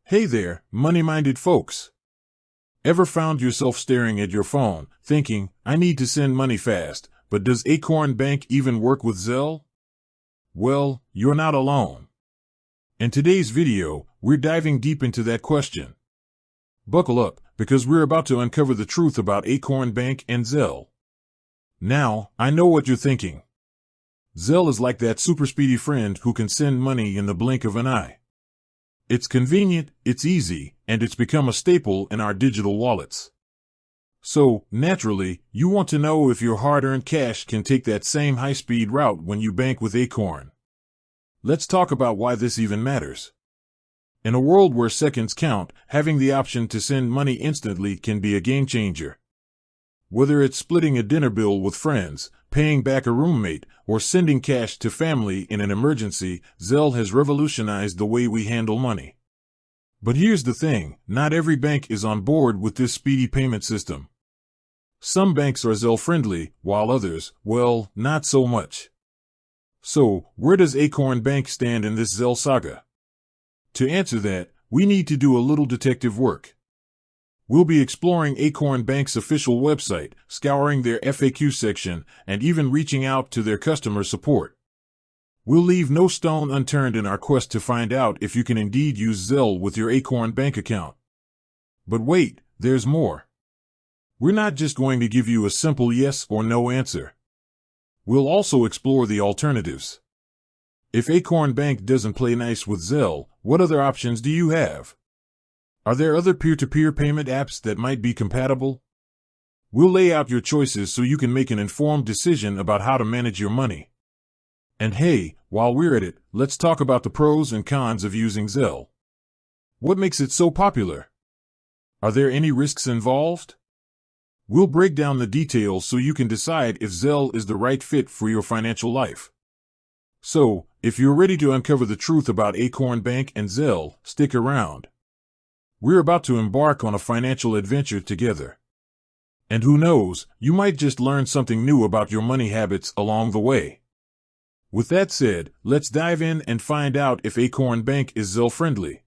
Hey there, money-minded folks. Ever found yourself staring at your phone, thinking, I need to send money fast, but does Acorn Bank even work with Zelle? Well, you're not alone. In today's video, we're diving deep into that question. Buckle up, because we're about to uncover the truth about Acorn Bank and Zelle. Now, I know what you're thinking. Zelle is like that super speedy friend who can send money in the blink of an eye. It's convenient, it's easy, and it's become a staple in our digital wallets. So, naturally, you want to know if your hard-earned cash can take that same high-speed route when you bank with Acorn. Let's talk about why this even matters. In a world where seconds count, having the option to send money instantly can be a game-changer. Whether it's splitting a dinner bill with friends, paying back a roommate, or sending cash to family in an emergency, Zelle has revolutionized the way we handle money. But here's the thing, not every bank is on board with this speedy payment system. Some banks are Zelle-friendly, while others, well, not so much. So, where does Acorn Bank stand in this Zelle saga? To answer that, we need to do a little detective work. We'll be exploring Acorn Bank's official website, scouring their FAQ section, and even reaching out to their customer support. We'll leave no stone unturned in our quest to find out if you can indeed use Zelle with your Acorn Bank account. But wait, there's more. We're not just going to give you a simple yes or no answer. We'll also explore the alternatives. If Acorn Bank doesn't play nice with Zelle, what other options do you have? Are there other peer-to-peer payment apps that might be compatible? We'll lay out your choices so you can make an informed decision about how to manage your money. And hey, while we're at it, let's talk about the pros and cons of using Zelle. What makes it so popular? Are there any risks involved? We'll break down the details so you can decide if Zelle is the right fit for your financial life. So, if you're ready to uncover the truth about Acorn Bank and Zelle, stick around. We're about to embark on a financial adventure together. And who knows, you might just learn something new about your money habits along the way. With that said, let's dive in and find out if Acorn Bank is Zelle-friendly.